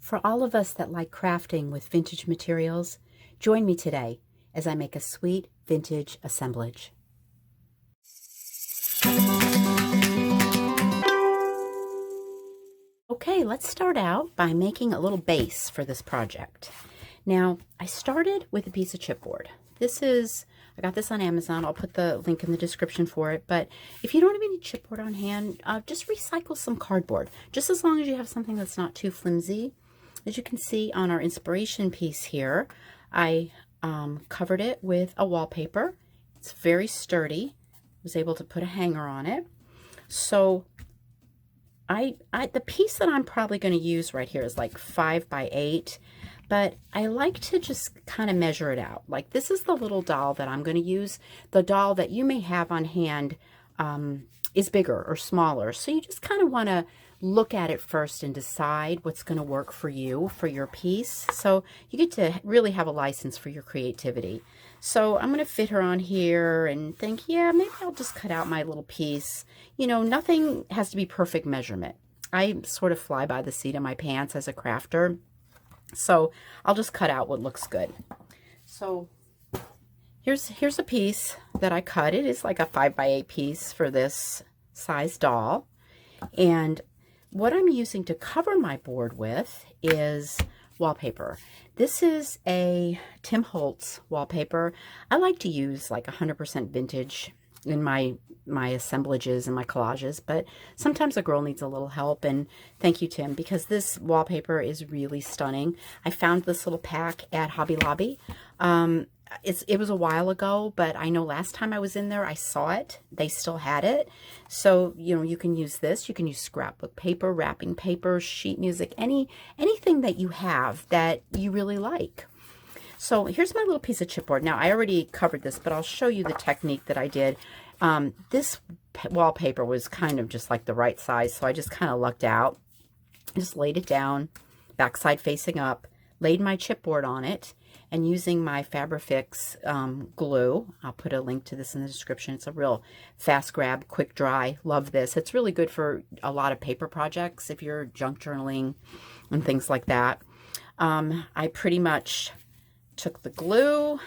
For all of us that like crafting with vintage materials, join me today as I make a sweet vintage assemblage. Okay, let's start out by making a little base for this project. Now, I started with a piece of chipboard. I got this on Amazon. I'll put the link in the description for it. But if you don't have any chipboard on hand, just recycle some cardboard, just as long as you have something that's not too flimsy. As you can see on our inspiration piece here, I covered it with a wallpaper. It's very sturdy. I was able to put a hanger on it. So the piece that I'm probably going to use right here is like 5 by 8, but I like to just kind of measure it out. Like, this is the little doll that I'm going to use. The doll that you may have on hand is bigger or smaller, so you just kind of want to look at it first and decide what's going to work for you, for your piece. So you get to really have a license for your creativity. So I'm going to fit her on here and think, yeah, maybe I'll just cut out my little piece. You know, nothing has to be perfect measurement. I sort of fly by the seat of my pants as a crafter. So I'll just cut out what looks good. So here's a piece that I cut. It is like a 5 by 8 piece for this size doll. And what I'm using to cover my board with is wallpaper. This is a Tim Holtz wallpaper. I like to use like 100% vintage in my assemblages and my collages, but sometimes a girl needs a little help, and thank you, Tim, because this wallpaper is really stunning. I found this little pack at Hobby Lobby. It was a while ago, but I know last time I was in there, I saw it. They still had it. So, you know, you can use this. You can use scrapbook paper, wrapping paper, sheet music, anything that you have that you really like. So here's my little piece of chipboard. Now, I already covered this, but I'll show you the technique that I did. This wallpaper was kind of just like the right size, so I just kind of lucked out. Just laid it down, backside facing up, laid my chipboard on it, and using my Fabrifix glue, I'll put a link to this in the description. It's a real fast grab, quick dry. Love this. It's really good for a lot of paper projects if you're junk journaling and things like that. I pretty much took the glue,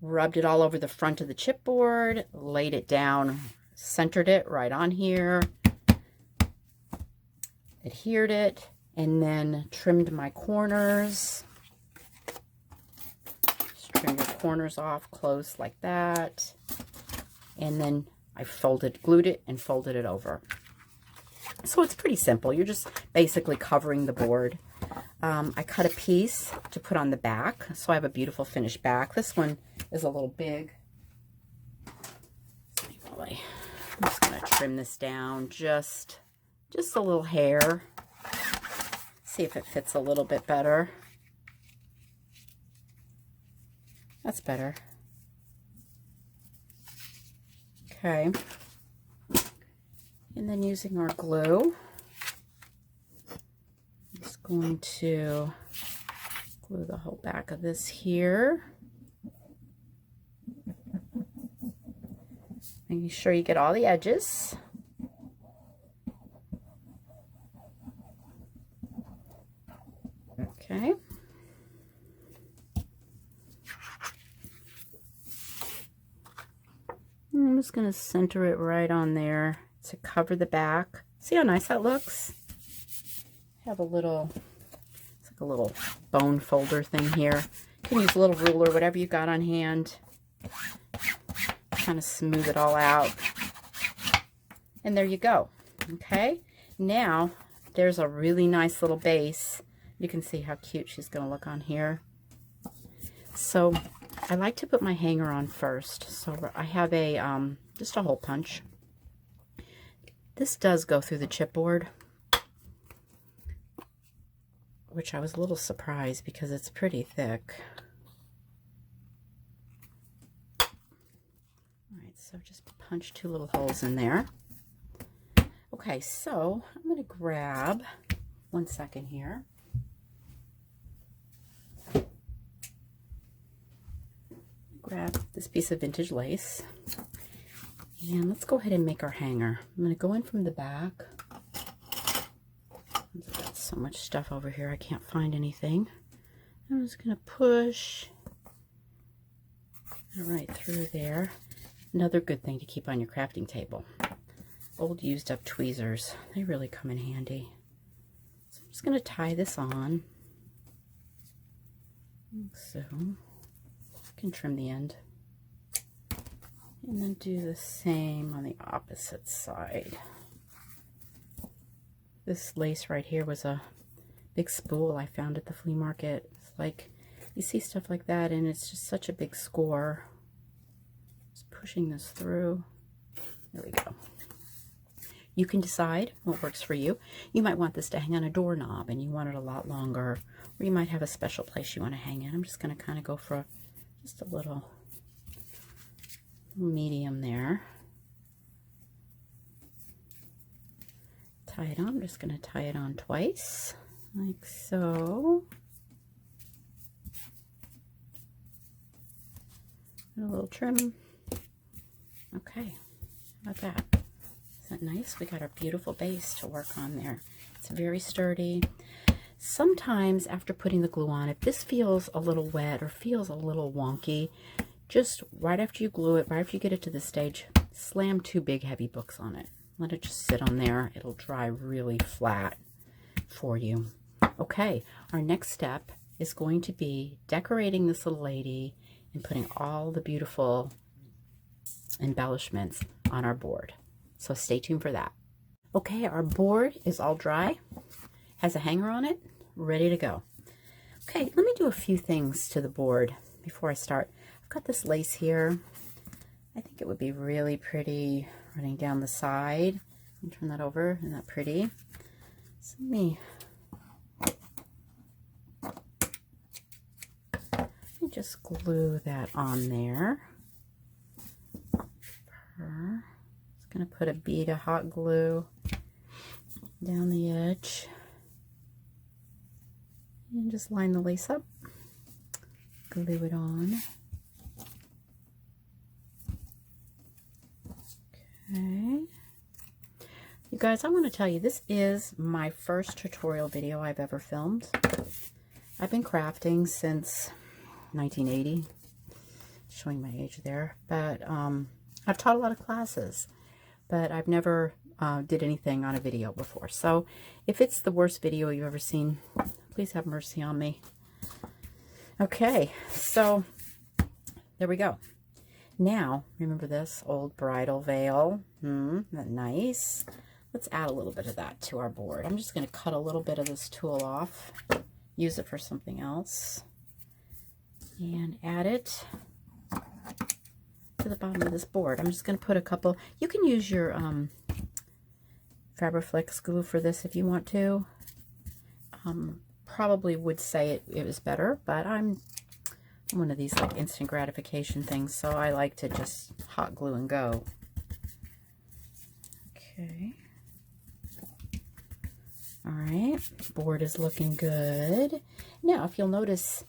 rubbed it all over the front of the chipboard, laid it down, centered it right on here, adhered it, and then trimmed my corners. Just trim your corners off close like that. And then I glued it and folded it over. So it's pretty simple. You're just basically covering the board. I cut a piece to put on the back, so I have a beautiful finished back. This one is a little big. I'm just going to trim this down just a little hair. See if it fits a little bit better. That's better. Okay. And then using our glue, I'm just going to glue the whole back of this here. Making sure you get all the edges. Okay. I'm just going to center it right on there to cover the back. See how nice that looks? Have a little, it's like a little bone folder thing here. You can use a little ruler, whatever you got on hand. Kind of smooth it all out. And there you go. Okay. Now, there's a really nice little base. You can see how cute she's going to look on here. So I like to put my hanger on first. So I have a just a hole punch. This does go through the chipboard, which I was a little surprised because it's pretty thick. All right, so just punch 2 little holes in there. Okay, so I'm going to grab, one second here. Grab this piece of vintage lace, and let's go ahead and make our hanger. I'm going to go in from the back, I've got so much stuff over here, I can't find anything. I'm just going to push right through there. Another good thing to keep on your crafting table. Old used up tweezers. They really come in handy. So I'm just going to tie this on. Like so. I can trim the end. And then do the same on the opposite side. This lace right here was a big spool I found at the flea market. It's like, you see stuff like that and it's just such a big score. Just pushing this through. There we go. You can decide what works for you. You might want this to hang on a doorknob and you want it a lot longer. Or you might have a special place you want to hang it. I'm just going to kind of go for just a little medium there. Tie it on. I'm just going to tie it on twice, like so. And a little trim. Okay, how about that? Isn't that nice? We got our beautiful base to work on there. It's very sturdy. Sometimes after putting the glue on, if this feels a little wet or feels a little wonky, just right after you glue it, right after you get it to this stage, slam 2 big heavy books on it. Let it just sit on there. It'll dry really flat for you. Okay, our next step is going to be decorating this little lady and putting all the beautiful embellishments on our board. So stay tuned for that. Okay, our board is all dry, has a hanger on it, ready to go. Okay, let me do a few things to the board before I start. I've got this lace here. I think it would be really pretty running down the side. Turn that over. Isn't that pretty? So let me just glue that on there. Just going to put a bead of hot glue down the edge. And just line the lace up. Glue it on. Okay. You guys, I want to tell you, this is my first tutorial video I've ever filmed. I've been crafting since 1980. Showing my age there. But I've taught a lot of classes. But I've never did anything on a video before. So if it's the worst video you've ever seen, please have mercy on me. Okay, so there we go. Now, remember this old bridal veil? Isn't that nice? Let's add a little bit of that to our board. I'm just going to cut a little bit of this tulle off, use it for something else, and add it to the bottom of this board. I'm just going to put a couple. You can use your Fabriflex glue for this if you want to. Probably would say it was better, but I'm one of these like instant gratification things, so I like to just hot glue and go. Okay. All right, board is looking good. Now, if you'll notice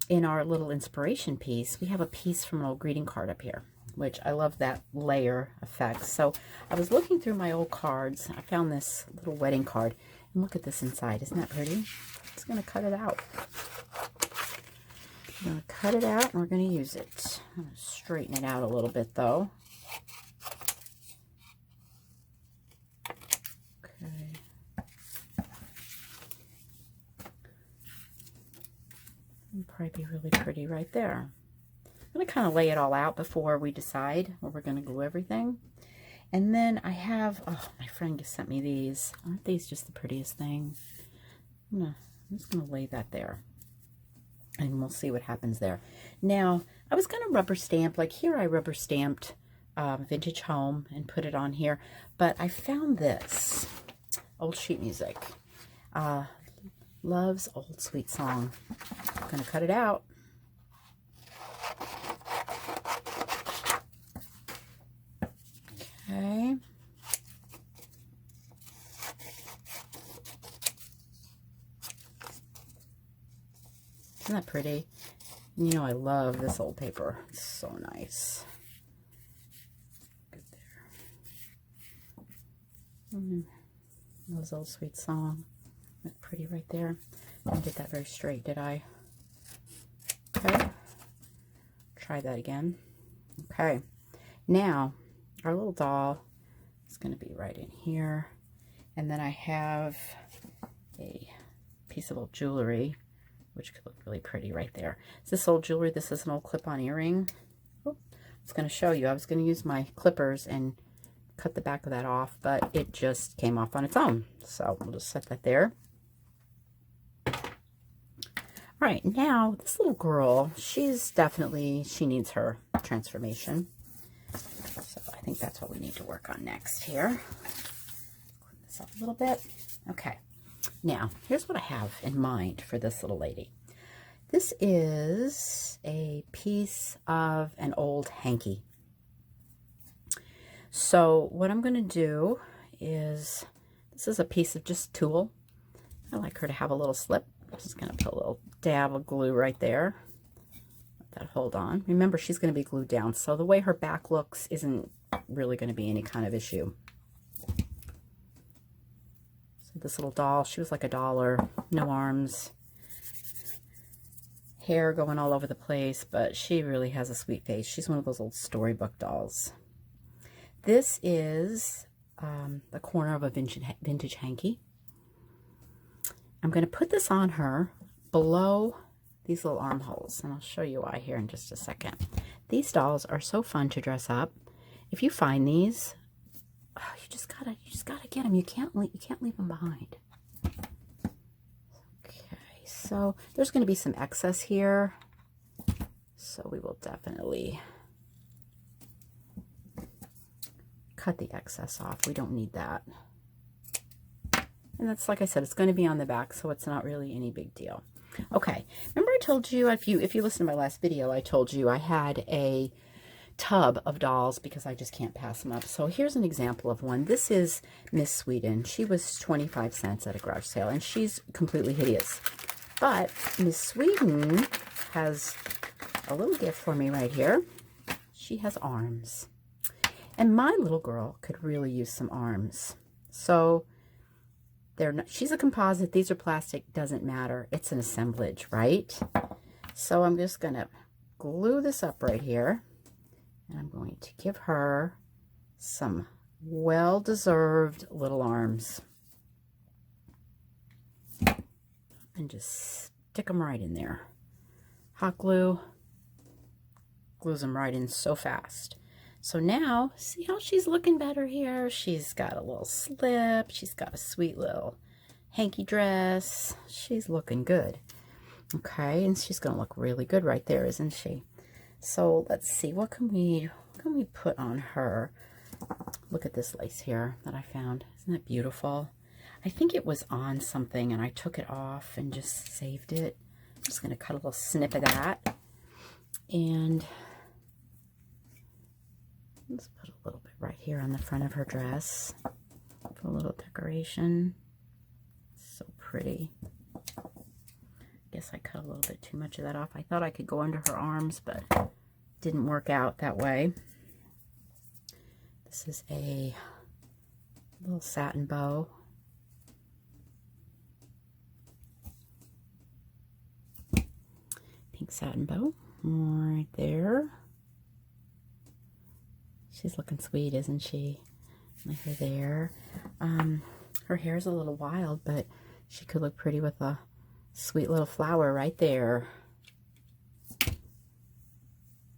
in our little inspiration piece, we have a piece from an old greeting card up here, which I love that layer effect. So I was looking through my old cards. I found this little wedding card, and look at this inside. Isn't that pretty? I'm just going to cut it out. I'm going to cut it out, and we're going to use it. I'm going to straighten it out a little bit, though. Okay. It'll probably be really pretty right there. I'm going to kind of lay it all out before we decide where we're going to glue everything. And then I have, oh, my friend just sent me these. Aren't these just the prettiest thing? I'm just going to lay that there. And we'll see what happens there. Now, I was going to rubber stamp, like here I rubber stamped Vintage Home and put it on here. But I found this, old sheet music. Love's Old Sweet Song. I'm going to cut it out. Okay. Isn't that pretty? You know I love this old paper. It's so nice. Good there. Love's Old Sweet Song. Look pretty right there. I didn't get that very straight, did I? Okay. Try that again. Okay. Now, our little doll is going to be right in here. And then I have a piece of old jewelry, which could look really pretty right there. Is this old jewelry? This is an old clip-on earring. Oh, I was going to show you. I was going to use my clippers and cut the back of that off, but it just came off on its own. So we'll just set that there. All right, now this little girl, she needs her transformation. So I think that's what we need to work on next here. Clean this up a little bit. Okay, now here's what I have in mind for this little lady. This is a piece of an old hanky. So what I'm going to do is, this is a piece of just tulle. I like her to have a little slip. I'm just going to put a little dab of glue right there. Let that hold on. Remember, she's going to be glued down, so the way her back looks isn't really going to be any kind of issue. So this little doll, she was like $1, no arms, hair going all over the place, but she really has a sweet face. She's one of those old storybook dolls. This is the corner of a vintage hanky. I'm going to put this on her below these little armholes, and I'll show you why here in just a second. These dolls are so fun to dress up. If you find these, you just gotta get them. You can't leave them behind. Okay, so there's going to be some excess here, so we will definitely cut the excess off. We don't need that. And that's, like I said, it's going to be on the back, so it's not really any big deal. Okay, remember I told you, if you listened to my last video, I told you I had a tub of dolls because I just can't pass them up. So here's an example of one. This is Miss Sweden. She was 25 cents at a garage sale, and she's completely hideous. But Miss Sweden has a little gift for me right here. She has arms. And my little girl could really use some arms. So she's a composite, these are plastic, doesn't matter. It's an assemblage, right? So I'm just going to glue this up right here. And I'm going to give her some well-deserved little arms. And just stick them right in there. Hot glue glues them right in so fast. So now, see how she's looking better here? She's got a little slip. She's got a sweet little hanky dress. She's looking good. Okay, and she's going to look really good right there, isn't she? So let's see, what can we put on her? Look at this lace here that I found. Isn't that beautiful? I think it was on something and I took it off and just saved it. I'm just going to cut a little snip of that. And let's put a little bit right here on the front of her dress for a little decoration. So pretty. I guess I cut a little bit too much of that off. I thought I could go under her arms, but it didn't work out that way. This is a little satin bow. Pink satin bow right there. She's looking sweet, isn't she? Like her there. Her hair's a little wild, but she could look pretty with a sweet little flower right there.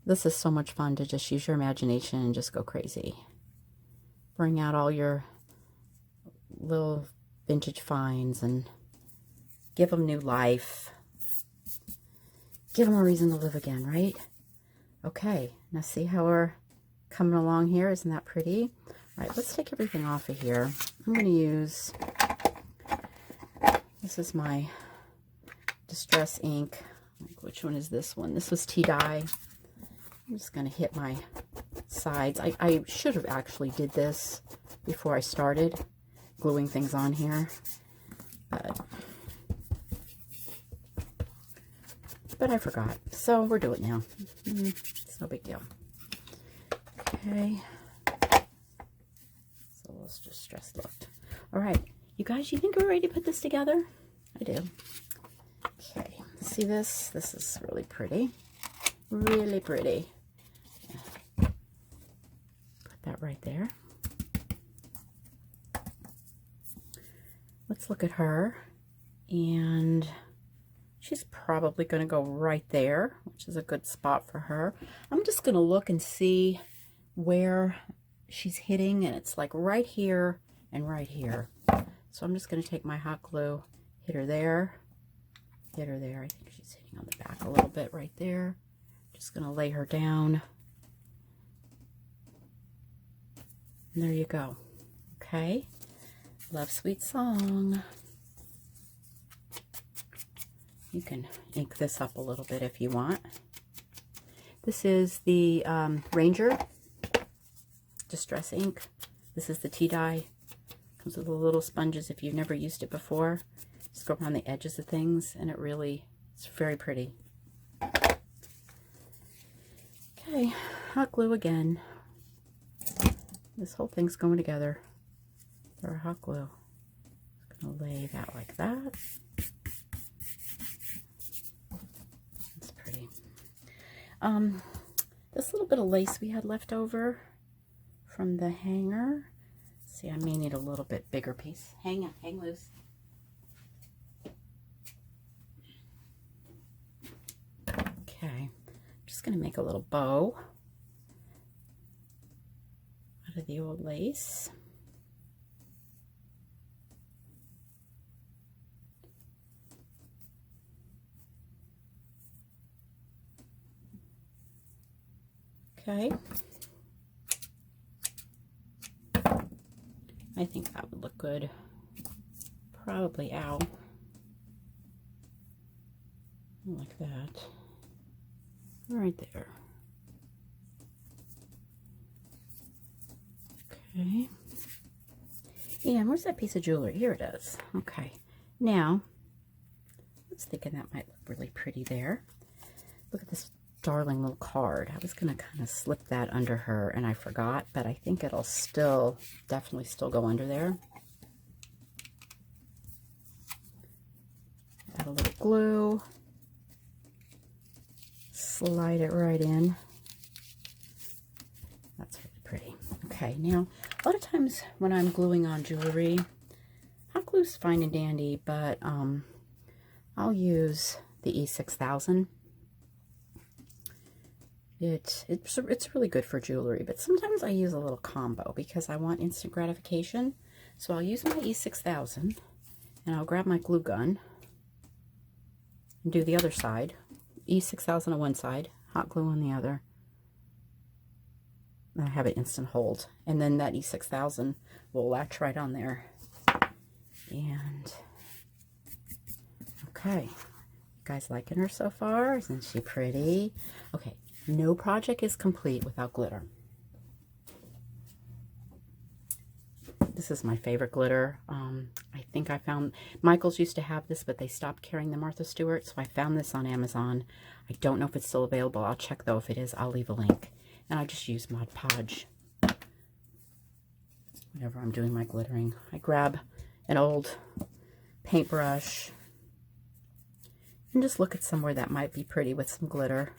This is so much fun to just use your imagination and just go crazy. Bring out all your little vintage finds and give them new life. Give them a reason to live again, right? Okay, now see how we're coming along here? Isn't that pretty? All right, let's take everything off of here. I'm going to use, this is my Distress ink. Which one is this one? This was tea dye. I'm just going to hit my sides. I should have actually did this before I started gluing things on here, but I forgot. So we'll do it now. It's no big deal. Okay. So let's just stress looked. All right. You guys, you think we're ready to put this together? I do. Okay, see this? This is really pretty. Really pretty. Put that right there. Let's look at her. And she's probably going to go right there, which is a good spot for her. I'm just going to look and see where she's hitting, and it's like right here and right here. So I'm just going to take my hot glue, hit her there, hit her there. I think she's hitting on the back a little bit right there. Just going to lay her down. And there you go. Okay. Love Sweet Song. You can ink this up a little bit if you want. This is the Ranger Distress ink. This is the tea dye. Comes with the little sponges if you've never used it before. Just go around the edges of things, and it's very pretty. Okay, hot glue again. This whole thing's going together for our hot glue. Just gonna lay that like that. That's pretty. This little bit of lace we had left over from the hanger. See, I may need a little bit bigger piece. Hang loose. Okay, I'm just gonna make a little bow out of the old lace. Okay. I think that would look good. Probably out. Like that. Right there. Okay. And where's that piece of jewelry? Here it is. Okay. Now, I was thinking that might look really pretty there. Look at this darling little card. I was going to kind of slip that under her, and I forgot, but I think it'll definitely still go under there. Add a little glue. Slide it right in. That's really pretty. Okay, now, a lot of times when I'm gluing on jewelry, hot glue's fine and dandy, but I'll use the E6000. It's really good for jewelry, but sometimes I use a little combo because I want instant gratification. So I'll use my E6000, and I'll grab my glue gun and do the other side. E6000 on one side, hot glue on the other. And I have it instant hold, and then that E6000 will latch right on there. And okay, you guys liking her so far? Isn't she pretty? Okay. No project is complete without glitter. This is my favorite glitter. I think I found, Michael's used to have this, but they stopped carrying the Martha Stewart, so I found this on Amazon. I don't know if it's still available. I'll check though. If it is, I'll leave a link. And I just use Mod Podge whenever I'm doing my glittering. I grab an old paintbrush and just look at somewhere that might be pretty with some glitter.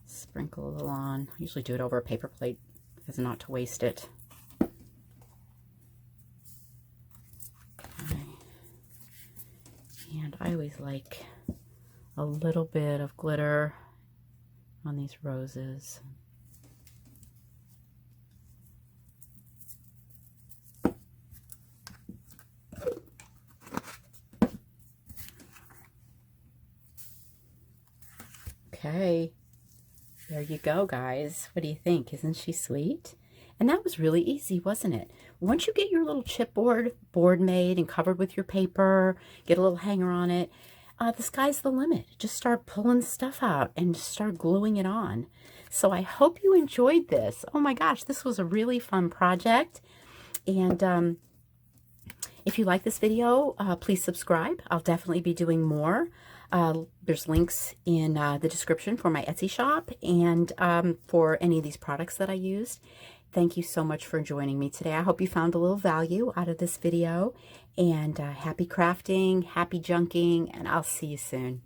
Sprinkle a little on. I usually do it over a paper plate as not to waste it. Okay. And I always like a little bit of glitter on these roses. Okay. There you go, guys. What do you think? Isn't she sweet? And that was really easy, wasn't it? Once you get your little chipboard board made and covered with your paper, get a little hanger on it, the sky's the limit. Just start pulling stuff out and just start gluing it on. So I hope you enjoyed this. Oh my gosh, this was a really fun project. And if you like this video, please subscribe. I'll definitely be doing more. There's links in the description for my Etsy shop and for any of these products that I used. thank you so much for joining me today. I hope you found a little value out of this video, and happy crafting, happy junking, and I'll see you soon.